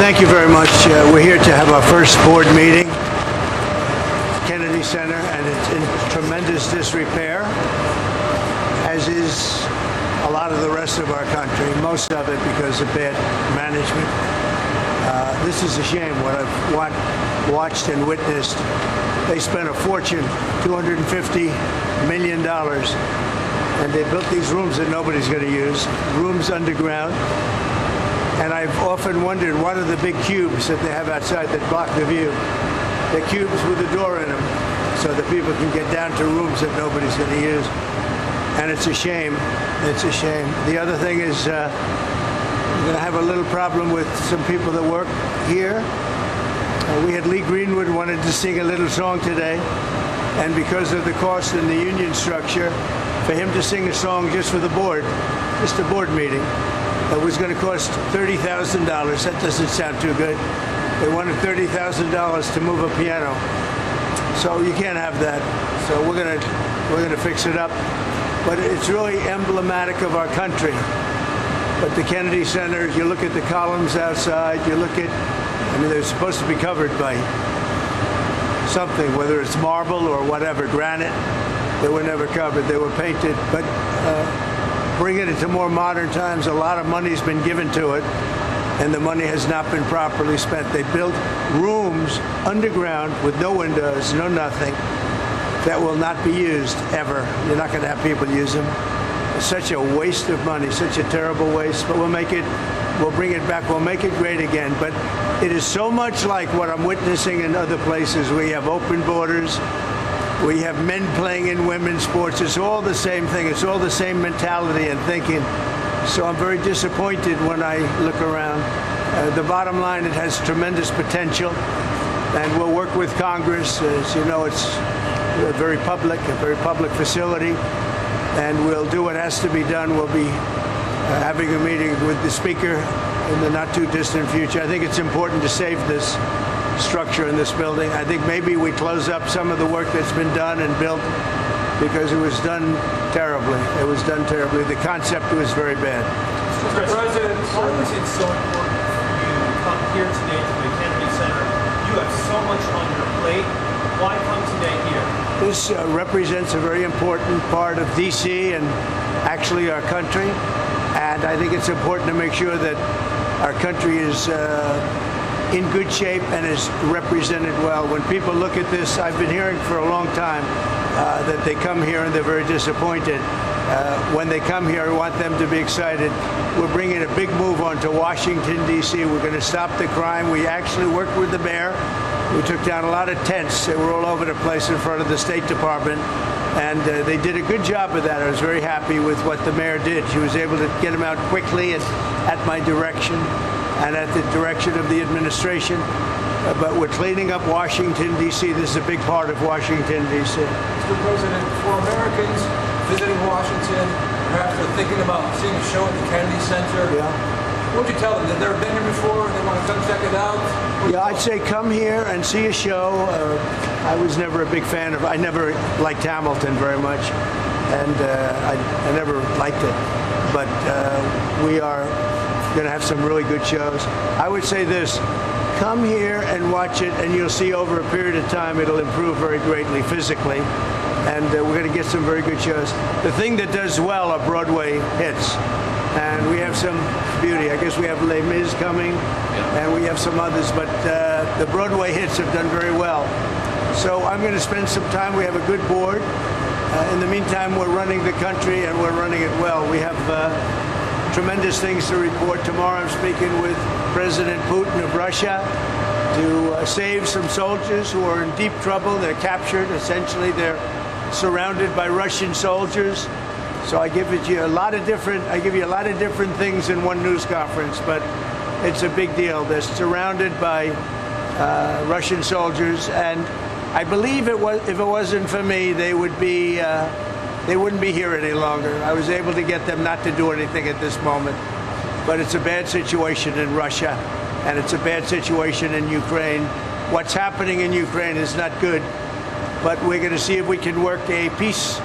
Thank you very much. We're here to have our first board meeting, Kenedy Center, and it's in tremendous disrepair, as is a lot of the rest of our country, most of it because of bad management. This is a shame what I've watched and witnessed. They spent a fortune, $250 million, and they built these rooms that nobody's going to use, rooms underground. And I've often wondered, what are the big cubes that they have outside that block the view? The cubes with a door in them so that people can get down to rooms that nobody's going to use. And it's a shame. It's a shame. The other thing is we're going to have a little problem with some people that work here. We had Lee Greenwood wanted to sing a little song today. And because of the cost in the union structure, for him to sing a song just for the board, just a board meeting, that was going to cost $30,000. That doesn't sound too good. They wanted $30,000 to move a piano. So you can't have that. So we're going to fix it up. But it's really emblematic of our country. But the Kenedy Center, you look at the columns outside, you look at, I mean, they're supposed to be covered by something, whether it's marble or whatever, granite. They were never covered. They were painted. But bring it into more modern times, a lot of money's been given to it, and the money has not been properly spent. They built rooms underground with no windows, no nothing, that will not be used ever. You're not going to have people use them. It's such a waste of money, such a terrible waste, but we'll bring it back, we'll make it great again. But it is so much like what I'm witnessing in other places. We have open borders. We have men playing in women's sports. It's all the same thing. It's all the same mentality and thinking. So I'm very disappointed when I look around. The bottom line, it has tremendous potential, and we'll work with Congress. As you know, it's a very public facility, and we'll do what has to be done. We'll be having a meeting with the Speaker in the not-too-distant future. I think it's important to save this structure in this building. I think maybe we close up some of the work that's been done and built because it was done terribly. It was done terribly. The concept was very bad. Mr. President, why is it so important for you to come here today to the Kenedy Center? You have so much on your plate. Why come today here? This represents a very important part of D.C. and actually our country. And I think it's important to make sure that our country is in good shape and is represented well. When people look at this, I've been hearing for a long time that they come here and they're very disappointed. When they come here, I want them to be excited. We're bringing a big move onto Washington, D.C. We're going to stop the crime. We actually worked with the mayor. We took down a lot of tents. They were all over the place in front of the State Department. And they did a good job of that. I was very happy with what the mayor did. She was able to get them out quickly and at my direction and at the direction of the administration. But we're cleaning up Washington, D.C. This is a big part of Washington, D.C. Mr. President, for Americans visiting Washington, perhaps they're thinking about seeing a show at the Kenedy Center. Yeah. What would you tell them? They've never been here before, they want to come check it out? Yeah, I'd say come here and see a show. I was never a big fan of, I never liked Hamilton very much, and I never liked it. But we are going to have some really good shows. I would say this, come here and watch it, and you'll see over a period of time it'll improve very greatly physically, and we're going to get some very good shows. The thing that does well are Broadway hits, and we have some beauty. I guess we have Les Mis coming, and we have some others, but the Broadway hits have done very well. So I'm going to spend some time. We have a good board. In the meantime, we're running the country, and we're running it well. We have tremendous things to report. Tomorrow I'm speaking with President Putin of Russia to save some soldiers who are in deep trouble. They're captured. Essentially, they're surrounded by Russian soldiers. So I give you a lot of different things in one news conference, but it's a big deal. They're surrounded by Russian soldiers, and I believe if it wasn't for me, they wouldn't be here any longer. I was able to get them not to do anything at this moment. But it's a bad situation in Russia, and it's a bad situation in Ukraine. What's happening in Ukraine is not good, but we're going to see if we can work a peace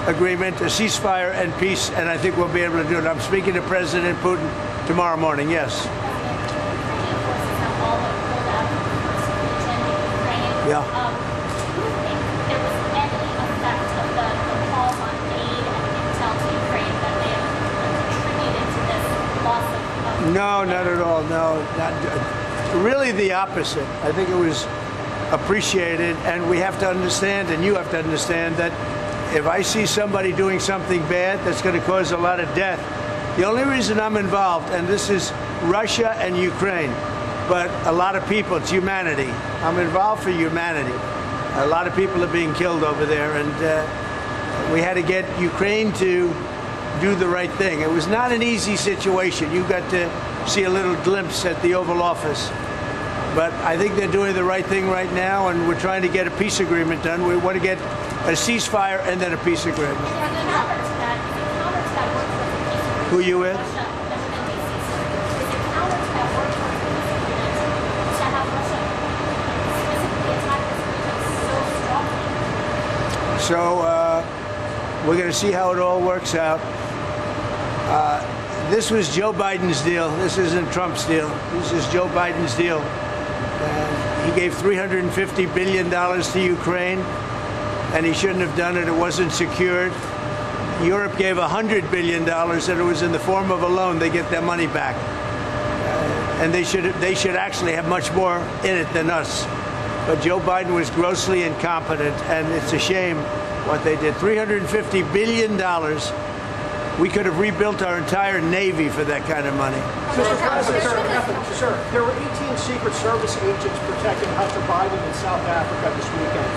agreement, a ceasefire and peace, and I think we'll be able to do it. I'm speaking to President Putin tomorrow morning, yes. Yeah. Do you think there was any effect of the calls on aid and intel to Ukraine that may have contributed to this loss of No, not at all. No, really the opposite. I think it was appreciated, and we have to understand, and you have to understand, that if I see somebody doing something bad that's going to cause a lot of death, the only reason I'm involved, and this is Russia and Ukraine, but a lot of people, it's humanity. I'm involved for humanity. A lot of people are being killed over there, and we had to get Ukraine to do the right thing. It was not an easy situation. You got to see a little glimpse at the Oval Office. But I think they're doing the right thing right now, and we're trying to get a peace agreement done. We want to get a ceasefire and then a peace agreement. Who you with? So we're going to see how it all works out. This was Joe Biden's deal. This isn't Trump's deal. This is Joe Biden's deal. He gave $350 billion to Ukraine, and he shouldn't have done it. It wasn't secured. Europe gave $100 billion, and it was in the form of a loan. They get their money back. And they should actually have much more in it than us. But Joe Biden was grossly incompetent, and it's a shame what they did. $350 billion. We could have rebuilt our entire Navy for that kind of money. Sir, there were 18 Secret Service agents protecting Hunter Biden in South Africa this weekend.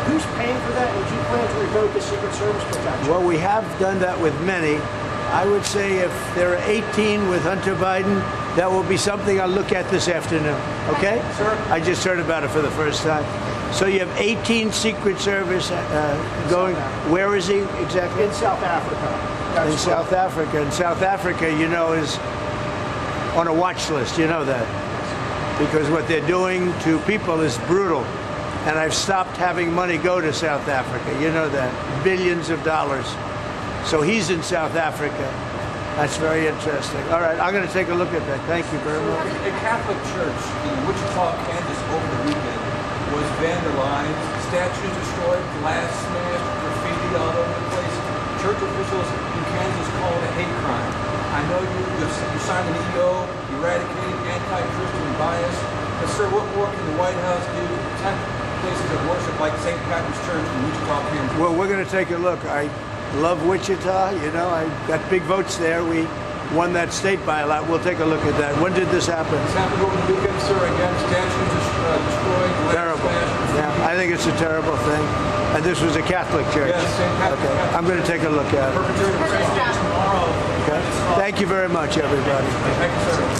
Who's paying for that, and do you plan to revoke the Secret Service protection? Well, we have done that with many. I would say if there are 18 with Hunter Biden, that will be something I'll look at this afternoon. Okay? Sir? I just heard about it for the first time. So you have 18 Secret Service going. Where is he exactly? In South Africa. In South Africa. And South Africa, you know, is on a watch list. You know that. Because what they're doing to people is brutal. And I've stopped having money go to South Africa. You know that. Billions of dollars. So he's in South Africa. That's very interesting. All right, I'm going to take a look at that. Thank you very much. A Catholic church in Wichita, Kansas over the weekend was vandalized, statues destroyed, glass smashed, graffiti all over the place. Church officials in Kansas call it a hate crime. I know you signed an EO eradicating anti-Christian bias, but sir, what more can the White House do to protect places of worship like St. Patrick's Church in Wichita, Kansas? Well, we're going to take a look. I love Wichita. You know, I got big votes there. We won that state by a lot. We'll take a look at that. When did this happen? This happened over the weekend, sir. Again, statues destroyed, glass Terrible. smashed. Yeah, I think it's a terrible thing. And this was a Catholic church. Yes, St. Patrick's. Okay, I'm going to take a look at it. Perpetrated Tomorrow. Okay. Thank you very much, everybody. Thank you, sir.